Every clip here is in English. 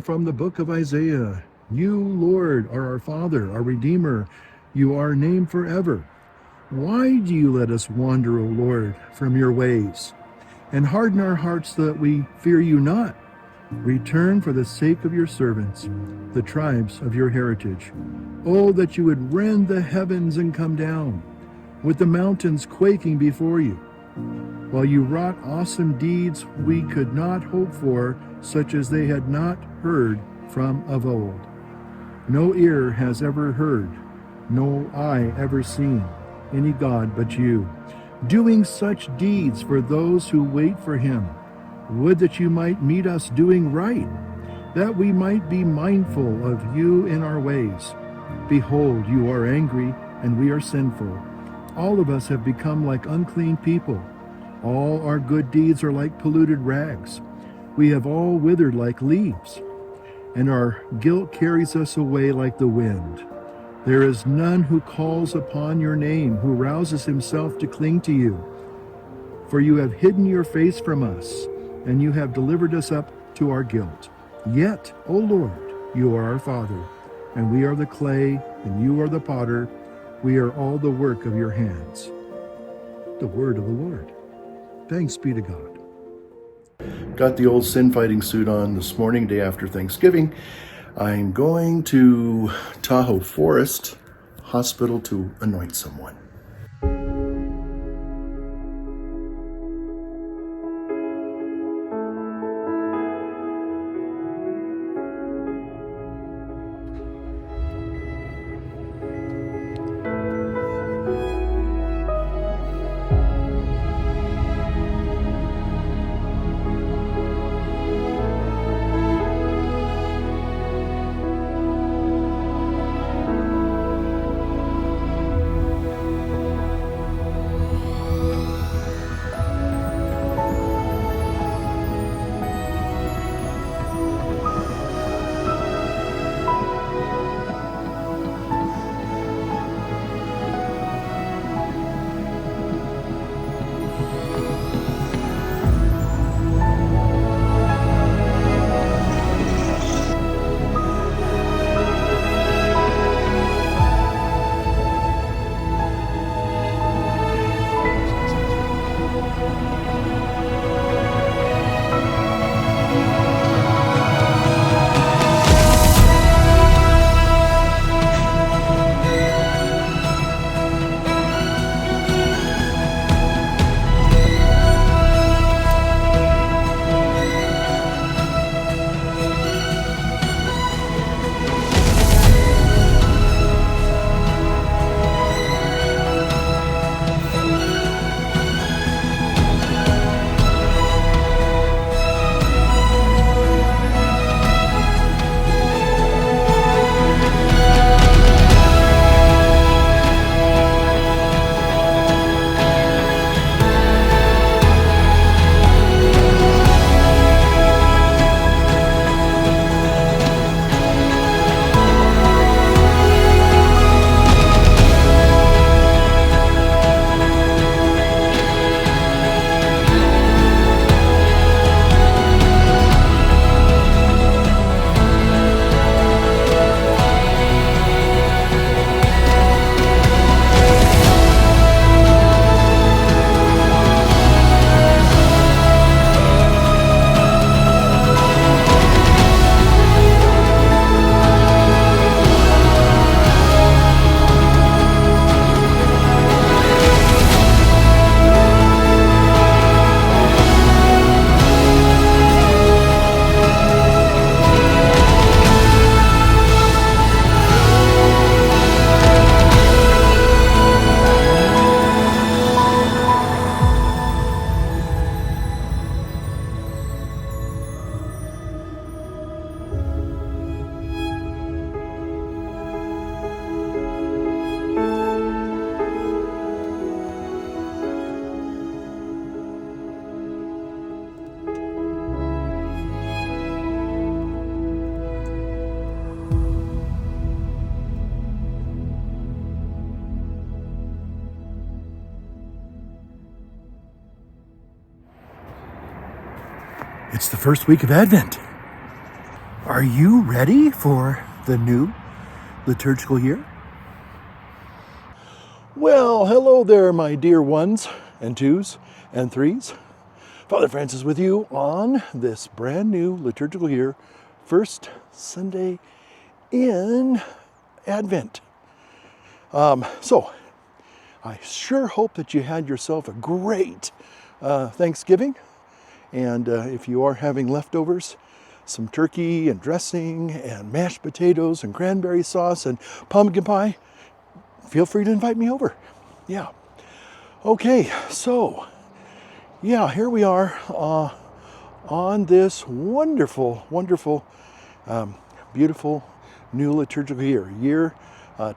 from the book of Isaiah. You, Lord, are our Father, our Redeemer. You are named forever. Why do you let us wander, O Lord, from your ways, and harden our hearts so that we fear you not? Return for the sake of your servants, the tribes of your heritage. Oh, that you would rend the heavens and come down, with the mountains quaking before you. While you wrought awesome deeds we could not hope for, such as they had not heard from of old. No ear has ever heard, no eye ever seen any God but you, doing such deeds for those who wait for him. Would that you might meet us doing right, that we might be mindful of you in our ways. Behold, you are angry, and we are sinful. All of us have become like unclean people. All our good deeds are like polluted rags. We have all withered like leaves, and our guilt carries us away like the wind. There is none who calls upon your name, who rouses himself to cling to you. For you have hidden your face from us, and you have delivered us up to our guilt. Yet, O Lord, you are our Father, and we are the clay, and you are the potter. We are all the work of your hands. The word of the Lord. Thanks be to God. Got the old sin fighting suit on this morning, day after Thanksgiving. I'm going to Tahoe Forest Hospital to anoint someone. It's the first week of Advent. Are you ready for the new liturgical year? Well, hello there, my dear ones and twos and threes. Father Francis with you on this brand new liturgical year, first Sunday in Advent. So, I sure hope that you had yourself a great Thanksgiving. And if you are having leftovers, some turkey and dressing and mashed potatoes and cranberry sauce and pumpkin pie, feel free to invite me over. Yeah. Okay, so, yeah, here we are on this wonderful, wonderful, beautiful new liturgical year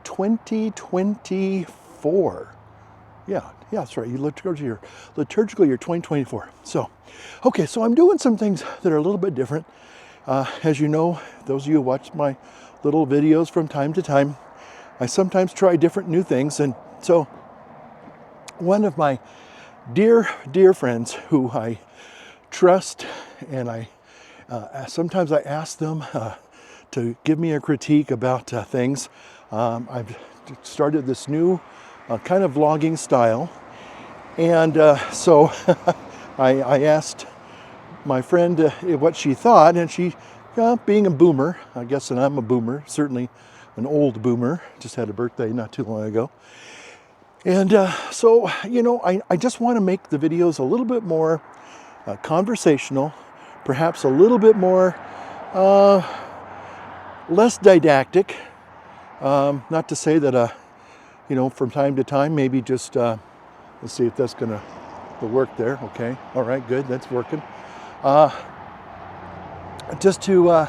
2024. Yeah, that's right. Liturgical year 2024. So, okay, so I'm doing some things that are a little bit different. As you know, those of you who watch my little videos from time to time, I sometimes try different new things. And so, one of my dear friends who I trust, and I sometimes I ask them to give me a critique about things. I've started this new kind of vlogging style, and so I asked my friend what she thought, and she, being a boomer, I guess, and I'm a boomer, certainly an old boomer, just had a birthday not too long ago. And so, I just want to make the videos a little bit more conversational, perhaps a little bit more less didactic. Not to say that, from time to time, maybe just, let's see if that's going to work there. Okay. All right, good. That's working. Just to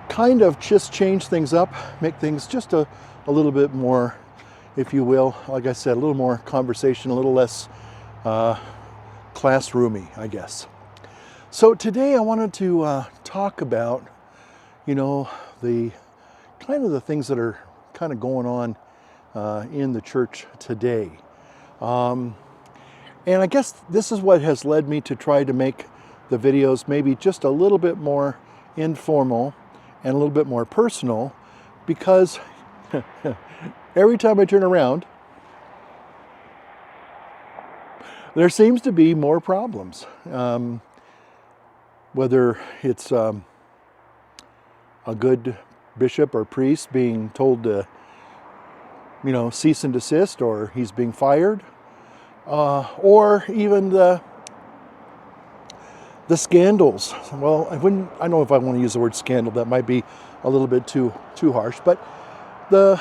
kind of just change things up, make things just a little bit more, if you will, like I said, a little more conversation, a little less classroomy, I guess. So today I wanted to talk about, the kind of the things that are kind of going on in the church today. And I guess this is what has led me to try to make the videos maybe just a little bit more informal and a little bit more personal, because every time I turn around, there seems to be more problems. Whether it's a good bishop or priest being told to, cease and desist, or he's being fired, or even the scandals. Well, I don't know if I want to use the word scandal. That might be a little bit too harsh. But the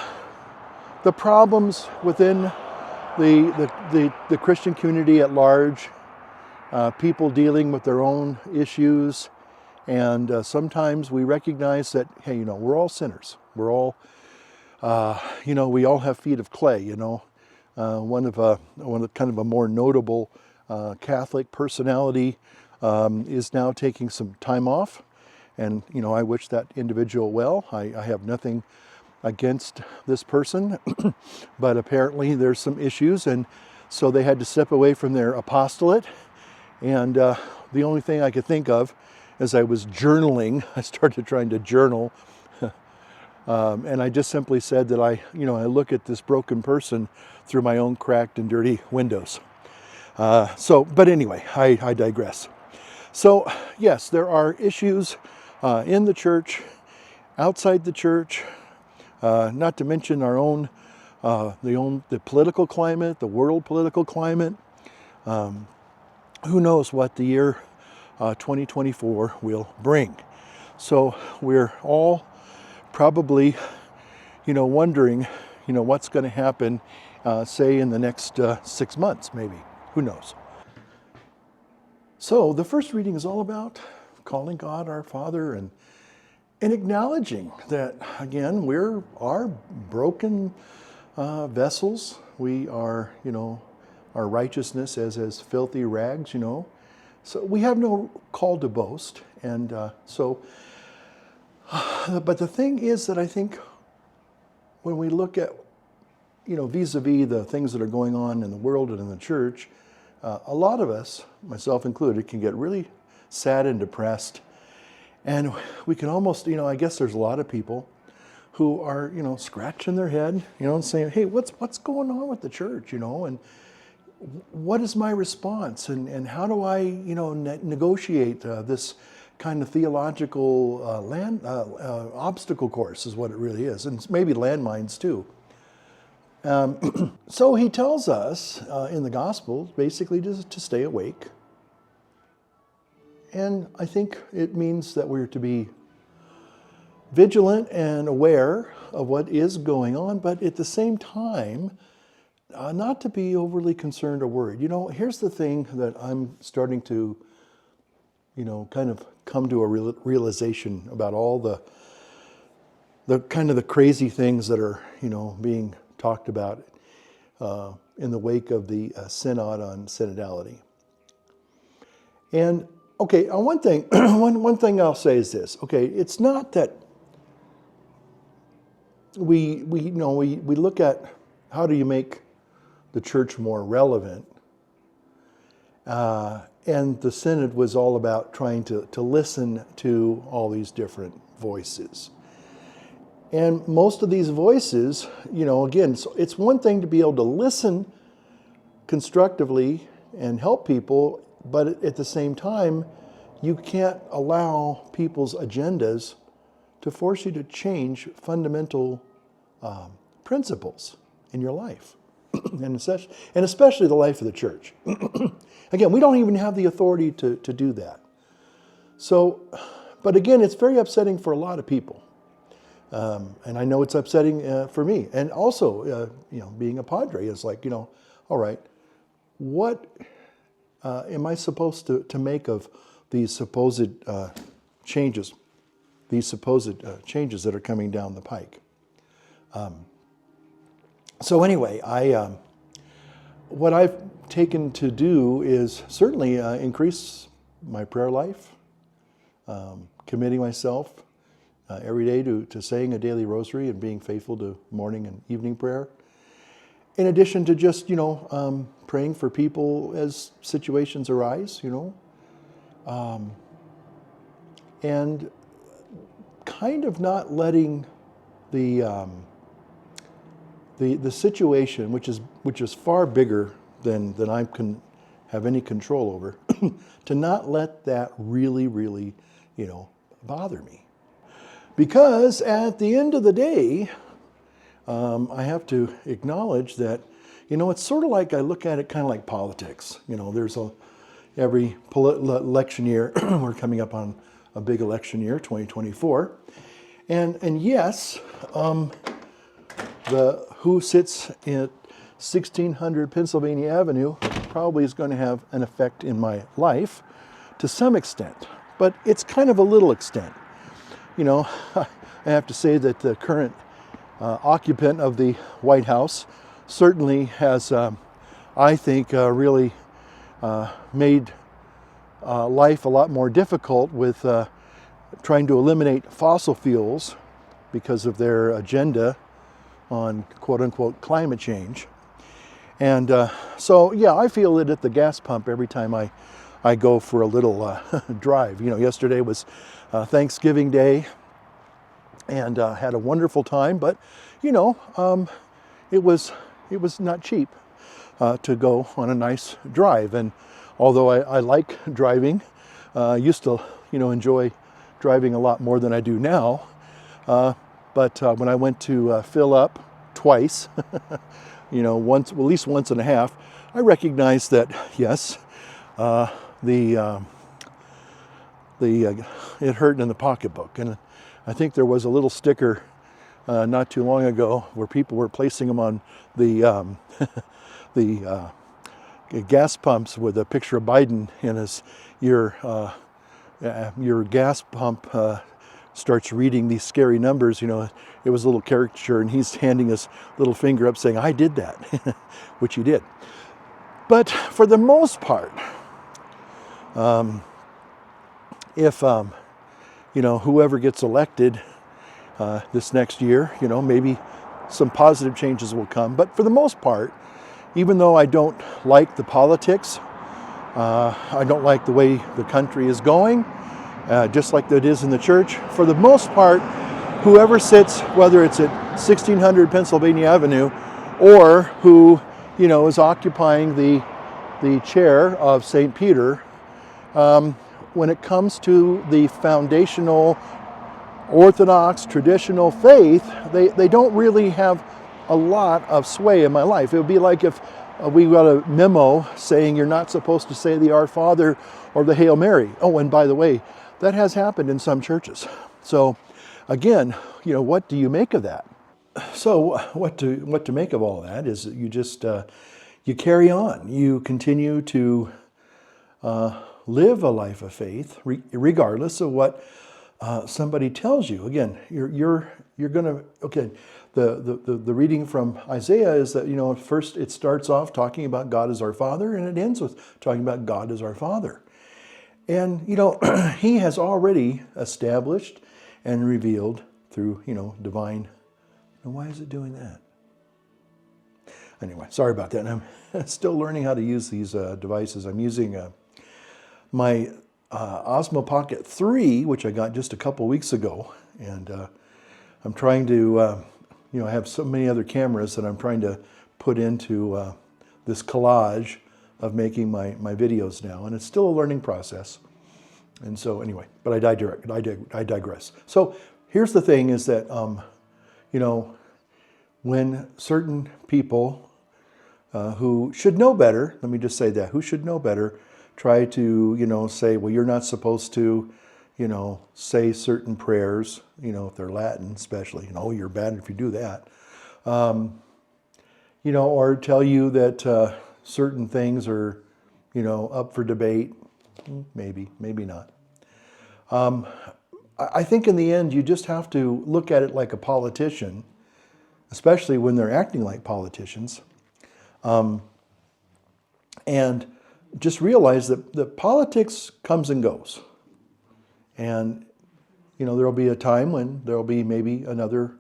problems within the Christian community at large, people dealing with their own issues, and sometimes we recognize that, hey, we're all sinners. We're all, we all have feet of clay. One of kind of a more notable Catholic personality is now taking some time off, and I wish that individual well. I have nothing against this person, but apparently there's some issues, and so they had to step away from their apostolate. And the only thing I could think of as I was journaling, I started trying to journal, and I just simply said that I look at this broken person through my own cracked and dirty windows. But anyway, I digress. So yes, there are issues in the church, outside the church, not to mention our own, the political climate, the world political climate. Who knows what the year 2024 will bring. So we're all probably, wondering, what's going to happen, say in the next 6 months, maybe. Who knows? So the first reading is all about calling God our Father and acknowledging that, again, we're our broken vessels. We are, our righteousness as filthy rags, So we have no call to boast. And but the thing is that I think when we look at, vis-a-vis the things that are going on in the world and in the church, a lot of us, myself included, can get really sad and depressed. And we can almost, I guess there's a lot of people who are, scratching their head, and saying, hey, what's going on with the church, and what is my response? And how do I, negotiate this kind of theological obstacle course is what it really is. And maybe landmines too. So he tells us in the Gospels basically to stay awake. And I think it means that we're to be vigilant and aware of what is going on, but at the same time, not to be overly concerned or worried. Here's the thing that I'm starting to, kind of come to a realization about all the kind of the crazy things that are, being talked about in the wake of the Synod on Synodality. And okay, one thing, one thing I'll say is this. Okay, it's not that we look at how do you make the church more relevant, and the Synod was all about trying to listen to all these different voices. And most of these voices, again, it's one thing to be able to listen constructively and help people, but at the same time, you can't allow people's agendas to force you to change fundamental principles in your life, and especially the life of the church. Again, we don't even have the authority to do that. So, but again, it's very upsetting for a lot of people. And I know it's upsetting for me. And also, being a padre is like, all right, what am I supposed to make of these supposed changes that are coming down the pike? So anyway, what I've taken to do is certainly increase my prayer life, committing myself every day to saying a daily rosary and being faithful to morning and evening prayer. In addition to just, praying for people as situations arise, and kind of not letting the situation, which is far bigger than I can have any control over, to not let that really, really, bother me. Because at the end of the day, I have to acknowledge that, it's sort of like I look at it kind of like politics. There's every election year, we're coming up on a big election year, 2024. And yes, who sits at 1600 Pennsylvania Avenue probably is going to have an effect in my life to some extent, but it's kind of a little extent. I have to say that the current occupant of the White House certainly has, I think, really made life a lot more difficult with trying to eliminate fossil fuels because of their agenda on quote-unquote climate change. And so, yeah, I feel it at the gas pump every time I go for a little drive. Yesterday was Thanksgiving Day, and had a wonderful time, but it was not cheap to go on a nice drive. And although I like driving, I used to enjoy driving a lot more than I do now. But when I went to fill up twice, once, at least once and a half, I recognized that yes, it hurt in the pocketbook. And I think there was a little sticker not too long ago where people were placing them on the gas pumps with a picture of Biden, and as your gas pump starts reading these scary numbers, it was a little caricature, and he's handing his little finger up saying, I did that, which he did. But for the most part, if whoever gets elected this next year, maybe some positive changes will come. But for the most part, even though I don't like the politics, I don't like the way the country is going, just like it is in the church. For the most part, whoever sits, whether it's at 1600 Pennsylvania Avenue or who, is occupying the chair of St. Peter, when it comes to the foundational Orthodox traditional faith, they don't really have a lot of sway in my life. It would be like if we got a memo saying you're not supposed to say the Our Father or the Hail Mary. Oh, and by the way, that has happened in some churches. So again, what do you make of that? So what to make of all that is that you just you carry on. You continue to live a life of faith, regardless of what somebody tells you. Again, you're going to, okay, the reading from Isaiah is that, first it starts off talking about God as our Father, and it ends with talking about God as our Father. And, he has already established and revealed through, divine. And why is it doing that? Anyway, sorry about that. I'm still learning how to use these devices. I'm using my Osmo Pocket 3, which I got just a couple weeks ago. And I'm trying to, I have so many other cameras that I'm trying to put into this collage of making my videos now. And it's still a learning process. And so anyway, but I digress. So here's the thing is that, when certain people who should know better, let me just say that, who should know better, try to, say, well, you're not supposed to, say certain prayers, if they're Latin especially, you're bad if you do that. Or tell you that certain things are, up for debate. Maybe not. I think in the end, you just have to look at it like a politician, especially when they're acting like politicians. And just realize that politics comes and goes. And, there'll be a time when there'll be maybe another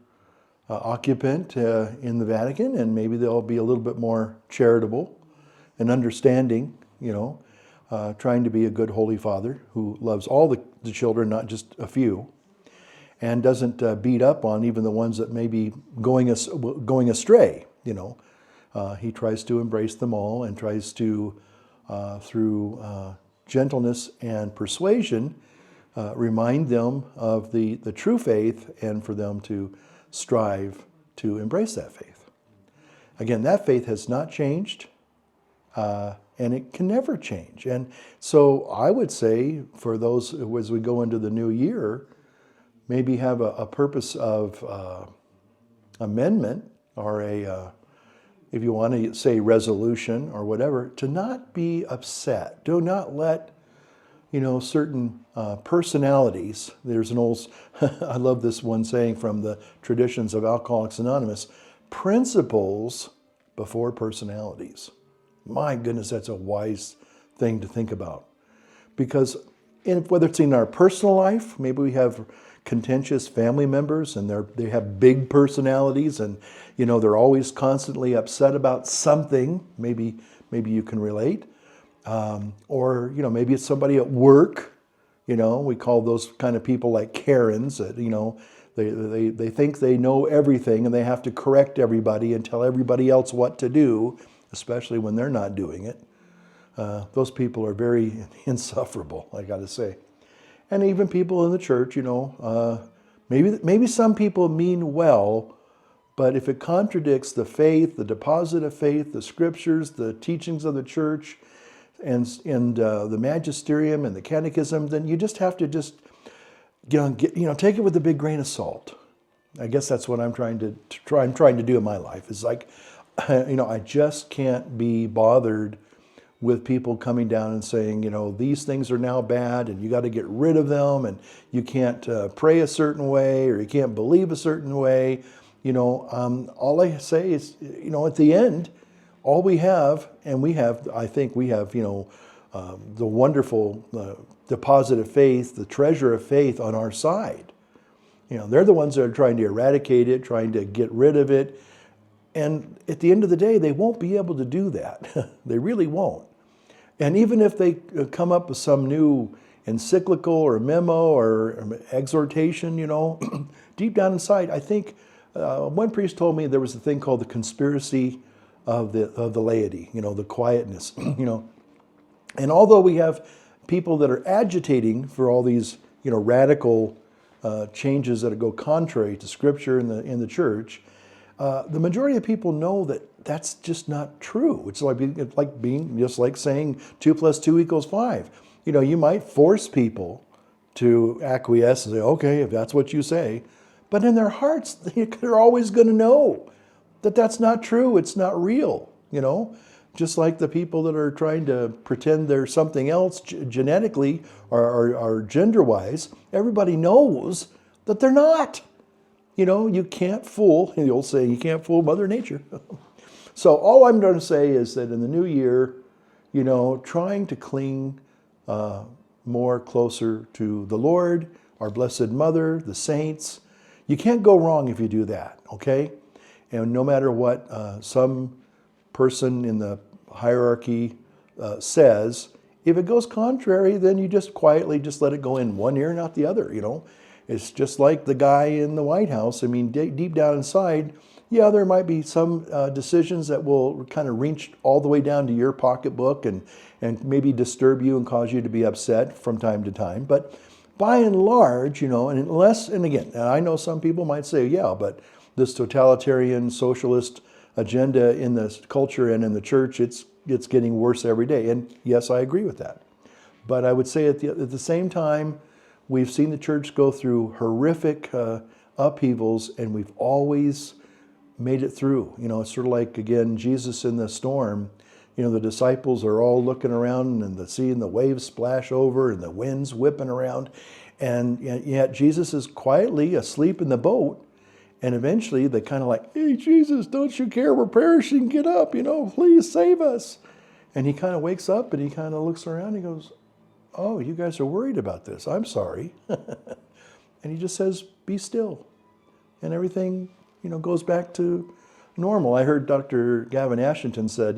occupant in the Vatican, and maybe they'll be a little bit more charitable and understanding, trying to be a good Holy Father who loves all the children, not just a few, and doesn't beat up on even the ones that may be going astray, He tries to embrace them all and tries to, through gentleness and persuasion, remind them of the true faith and for them to strive to embrace that faith. Again, that faith has not changed, and it can never change. And so I would say for those, as we go into the new year, maybe have a purpose of amendment or if you want to say resolution or whatever, to not be upset. Do not let, certain personalities. There's an old, I love this one saying from the traditions of Alcoholics Anonymous, principles before personalities. My goodness, that's a wise thing to think about. Because whether it's in our personal life, maybe we have contentious family members and they have big personalities and they're always constantly upset about something. Maybe you can relate. Or maybe it's somebody at work. We call those kind of people like Karens that they think they know everything and they have to correct everybody and tell everybody else what to do, especially when they're not doing it. Those people are very insufferable, I got to say. And even people in the church, maybe some people mean well, but if it contradicts the faith, the deposit of faith, the scriptures, the teachings of the church, and the magisterium and the catechism, then you just have to take it with a big grain of salt. I guess that's what I'm trying to do in my life. It's like, I just can't be bothered with people coming down and saying, these things are now bad and you got to get rid of them and you can't pray a certain way or you can't believe a certain way. All I say is, at the end, all we have, and I think we have, the wonderful deposit of faith, the treasure of faith on our side. They're the ones that are trying to eradicate it, trying to get rid of it. And at the end of the day, they won't be able to do that. They really won't. And even if they come up with some new encyclical or memo or exhortation, deep down inside, I think one priest told me there was a thing called the conspiracy of the laity, the quietness, And although we have people that are agitating for all these, radical changes that go contrary to Scripture in the church, the majority of people know that that's just not true. It's like saying 2 + 2 = 5. You might force people to acquiesce and say, okay, if that's what you say, but in their hearts, they're always going to know that that's not true. It's not real, Just like the people that are trying to pretend they're something else genetically or gender-wise, everybody knows that they're not. You can't fool, the old saying, you can't fool Mother Nature. So all I'm going to say is that in the new year, trying to cling more closer to the Lord, our Blessed Mother, the saints, you can't go wrong if you do that, okay? And no matter what some person in the hierarchy says, if it goes contrary, then you just quietly just let it go in one ear and out the other, It's just like the guy in the White House. I mean, deep down inside, yeah, there might be some decisions that will kind of reach all the way down to your pocketbook and maybe disturb you and cause you to be upset from time to time. But by and large, and again, I know some people might say, yeah, but this totalitarian socialist agenda in the culture and in the church, it's getting worse every day. And yes, I agree with that. But I would say at the same time, we've seen the church go through horrific upheavals, and we've always made it through. It's sort of like, again, Jesus in the storm. The disciples are all looking around and seeing the waves splash over and the winds whipping around. And yet Jesus is quietly asleep in the boat. And eventually they kind of like, hey, Jesus, don't you care? We're perishing. Get up, please save us. And he kind of wakes up and he kind of looks around and he goes, oh, you guys are worried about this. I'm sorry. And he just says, be still. And everything, goes back to normal. I heard Dr. Gavin Ashington said,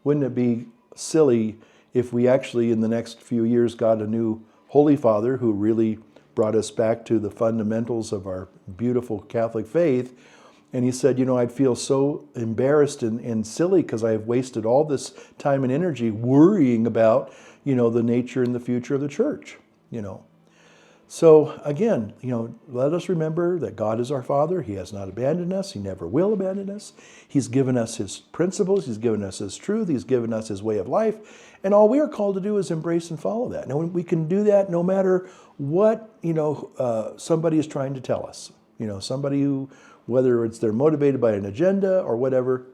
wouldn't it be silly if we actually in the next few years got a new Holy Father who really brought us back to the fundamentals of our beautiful Catholic faith. And he said, I'd feel so embarrassed and silly because I've wasted all this time and energy worrying about, the nature and the future of the church, So again, let us remember that God is our Father. He has not abandoned us. He never will abandon us. He's given us His principles. He's given us His truth. He's given us His way of life. And all we are called to do is embrace and follow that. Now, we can do that no matter what, somebody is trying to tell us. Somebody who, whether it's they're motivated by an agenda or whatever,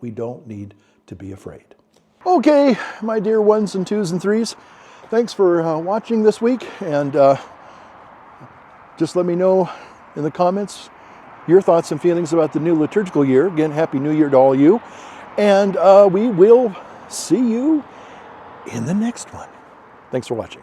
we don't need to be afraid. Okay, my dear ones and twos and threes, thanks for watching this week, and just let me know in the comments your thoughts and feelings about the new liturgical year. Again, Happy New Year to all you, and we will see you in the next one. Thanks for watching.